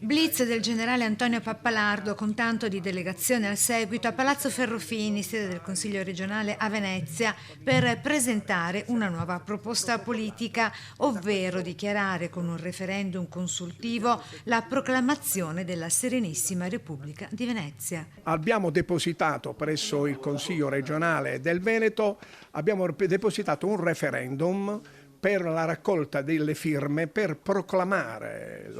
Blitz del generale Antonio Pappalardo con tanto di delegazione al seguito a Palazzo Ferrofini, sede del Consiglio regionale a Venezia, per presentare una nuova proposta politica, ovvero dichiarare con un referendum consultivo la proclamazione della Serenissima Repubblica di Venezia. Abbiamo depositato presso il Consiglio regionale del Veneto, abbiamo depositato un referendum per la raccolta delle firme per proclamare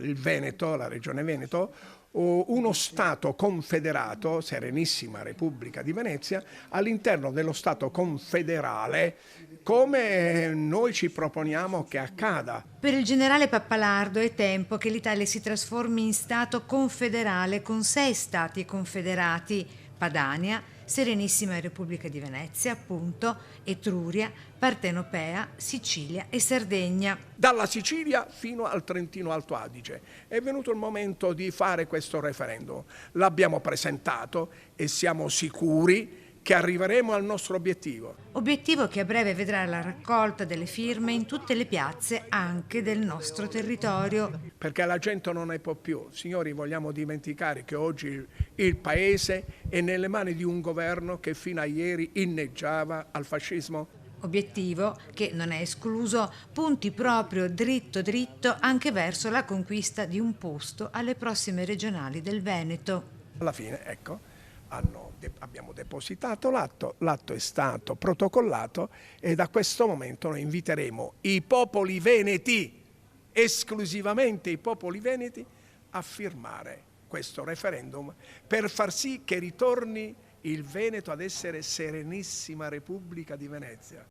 il Veneto, la regione Veneto, uno Stato confederato, Serenissima Repubblica di Venezia, all'interno dello Stato confederale, come noi ci proponiamo che accada. Per il generale Pappalardo è tempo che l'Italia si trasformi in Stato confederale con 6 Stati confederati: Padania, Serenissima Repubblica di Venezia, appunto, Etruria, Partenopea, Sicilia e Sardegna. Dalla Sicilia fino al Trentino Alto Adige. È venuto il momento di fare questo referendum. L'abbiamo presentato e siamo sicuri che arriveremo al nostro obiettivo. Obiettivo che a breve vedrà la raccolta delle firme in tutte le piazze anche del nostro territorio. Perché la gente non ne può più. Signori, vogliamo dimenticare che oggi il Paese è nelle mani di un governo che fino a ieri inneggiava al fascismo. Obiettivo che, non è escluso, punti proprio dritto dritto anche verso la conquista di un posto alle prossime regionali del Veneto. Alla fine, ecco, abbiamo depositato l'atto è stato protocollato e da questo momento noi inviteremo i popoli veneti, esclusivamente i popoli veneti, a firmare questo referendum per far sì che ritorni il Veneto ad essere Serenissima Repubblica di Venezia.